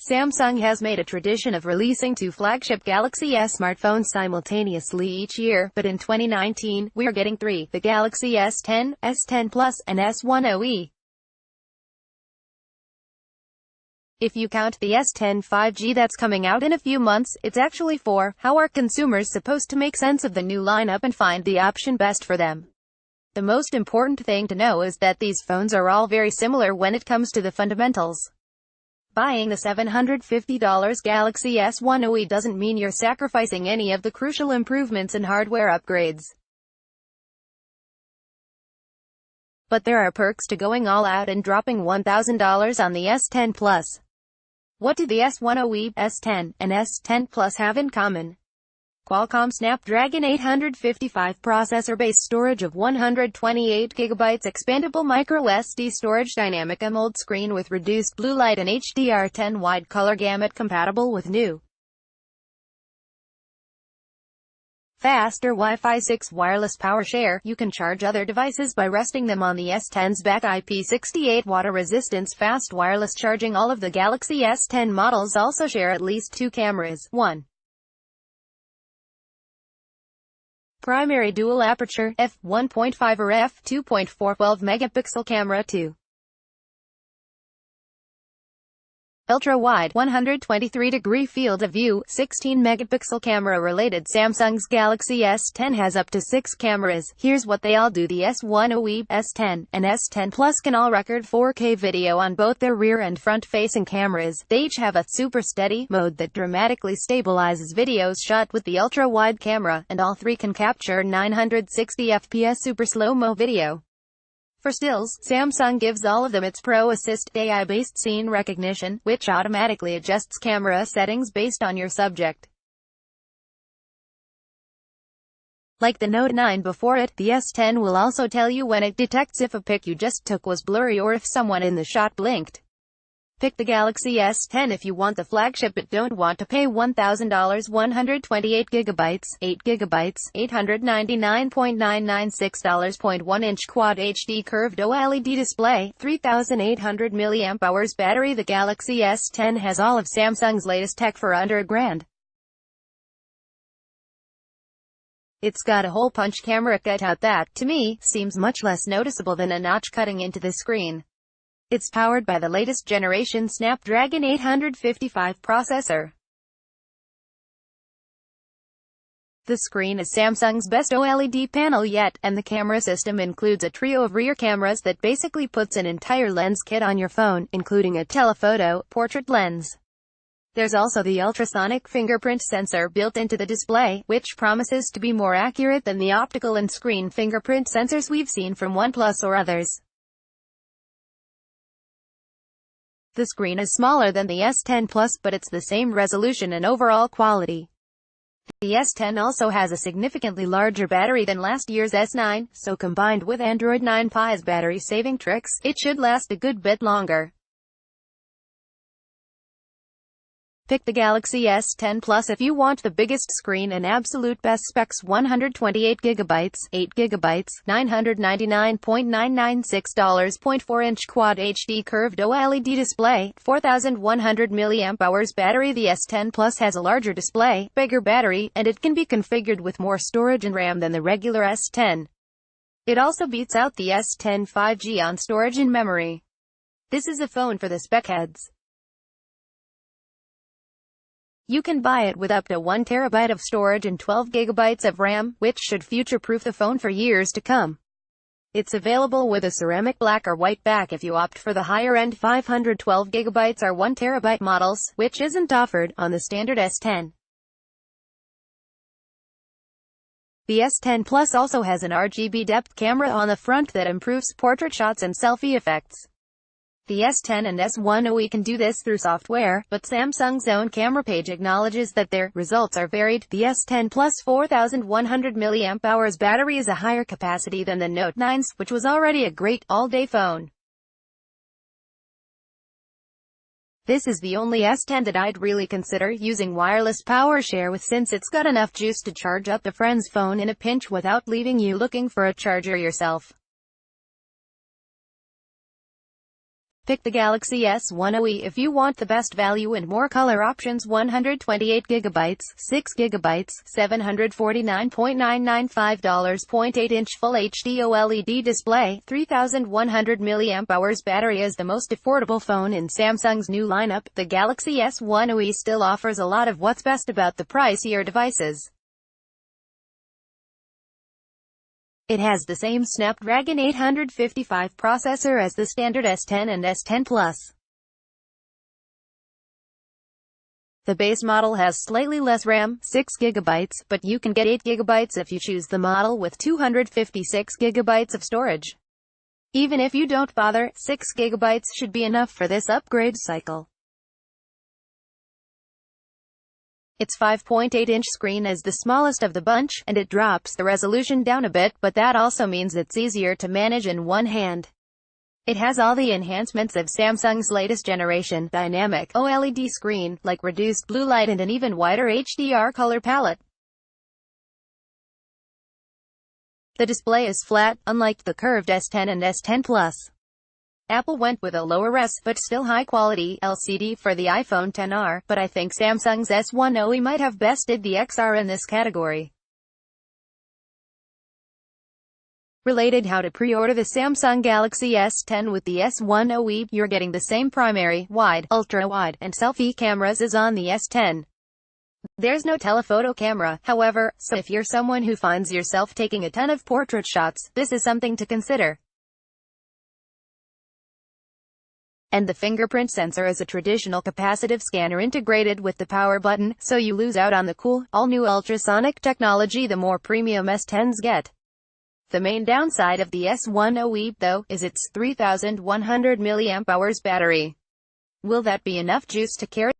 Samsung has made a tradition of releasing two flagship Galaxy S smartphones simultaneously each year, but in 2019, we're getting three: the Galaxy S10, S10 Plus, and S10E. If you count the S10 5G that's coming out in a few months, it's actually four. How are consumers supposed to make sense of the new lineup and find the option best for them? The most important thing to know is that these phones are all very similar when it comes to the fundamentals. Buying the $750 Galaxy S10E doesn't mean you're sacrificing any of the crucial improvements and hardware upgrades. But there are perks to going all out and dropping $1,000 on the S10 Plus. What do the S10E, S10, and S10 Plus have in common? Qualcomm Snapdragon 855 processor, base storage of 128GB, expandable microSD storage, dynamic AMOLED screen with reduced blue light and HDR10 wide color gamut compatible with new faster Wi-Fi 6 wireless power share. You can charge other devices by resting them on the S10's back. IP68 water resistance, fast wireless charging. All of the Galaxy S10 models also share at least two cameras. 1. Primary dual aperture, f1.5 or f2.4 12-megapixel camera. 2. Ultra-wide, 123-degree field of view, 16-megapixel camera. Related, Samsung's Galaxy S10 has up to 6 cameras. Here's what they all do. The S10E, S10, and S10 Plus can all record 4K video on both their rear and front-facing cameras. They each have a super steady mode that dramatically stabilizes videos shot with the ultra-wide camera, and all three can capture 960 FPS super slow-mo video. For stills, Samsung gives all of them its Pro Assist AI-based scene recognition, which automatically adjusts camera settings based on your subject. Like the Note 9 before it, the S10 will also tell you when it detects if a pic you just took was blurry or if someone in the shot blinked. Pick the Galaxy S10 if you want the flagship but don't want to pay $1,000. 128GB, 8GB, $899.996. 1-inch Quad HD curved OLED display, 3,800 mAh battery. The Galaxy S10 has all of Samsung's latest tech for under $1,000. It's got a hole-punch camera cutout that, to me, seems much less noticeable than a notch cutting into the screen. It's powered by the latest generation Snapdragon 855 processor. The screen is Samsung's best OLED panel yet, and the camera system includes a trio of rear cameras that basically puts an entire lens kit on your phone, including a telephoto, portrait lens. There's also the ultrasonic fingerprint sensor built into the display, which promises to be more accurate than the optical and screen fingerprint sensors we've seen from OnePlus or others. The screen is smaller than the S10 Plus, but it's the same resolution and overall quality. The S10 also has a significantly larger battery than last year's S9, so combined with Android 9 Pie's battery-saving tricks, it should last a good bit longer. Pick the Galaxy S10 Plus if you want the biggest screen and absolute best specs. 128GB, 8GB, $999.996. 4-inch Quad HD curved OLED display, 4,100 mAh battery. The S10 Plus has a larger display, bigger battery, and it can be configured with more storage and RAM than the regular S10. It also beats out the S10 5G on storage and memory. This is a phone for the specheads. You can buy it with up to 1 TB of storage and 12 GB of RAM, which should future-proof the phone for years to come. It's available with a ceramic black or white back if you opt for the higher-end 512 GB or 1 TB models, which isn't offered on the standard S10. The S10 Plus also has an RGB depth camera on the front that improves portrait shots and selfie effects. The S10 and S10E can do this through software, but Samsung's own camera page acknowledges that their results are varied. The S10 Plus 4,100 mAh battery is a higher capacity than the Note 9's, which was already a great all-day phone. This is the only S10 that I'd really consider using wireless power share with, since it's got enough juice to charge up a friend's phone in a pinch without leaving you looking for a charger yourself. Pick the Galaxy S10E if you want the best value and more color options. 128GB, 6GB, $749.995. 0.8-inch Full HD OLED display, 3100 mAh battery. Is the most affordable phone in Samsung's new lineup, the Galaxy S10E still offers a lot of what's best about the pricier devices. It has the same Snapdragon 855 processor as the standard S10 and S10 Plus. The base model has slightly less RAM, 6GB, but you can get 8GB if you choose the model with 256GB of storage. Even if you don't bother, 6GB should be enough for this upgrade cycle. Its 5.8-inch screen is the smallest of the bunch, and it drops the resolution down a bit, but that also means it's easier to manage in one hand. It has all the enhancements of Samsung's latest generation dynamic OLED screen, like reduced blue light and an even wider HDR color palette. The display is flat, unlike the curved S10 and S10 Plus. Apple went with a lower res, but still high-quality, LCD for the iPhone XR, but I think Samsung's S10E might have bested the XR in this category. Related: how to pre-order the Samsung Galaxy S10 with the S10E. You're getting the same primary, wide, ultra-wide, and selfie cameras as on the S10. There's no telephoto camera, however, so if you're someone who finds yourself taking a ton of portrait shots, this is something to consider. And the fingerprint sensor is a traditional capacitive scanner integrated with the power button, so you lose out on the cool, all-new ultrasonic technology the more premium S10s get. The main downside of the S10E, though, is its 3100 mAh battery. Will that be enough juice to carry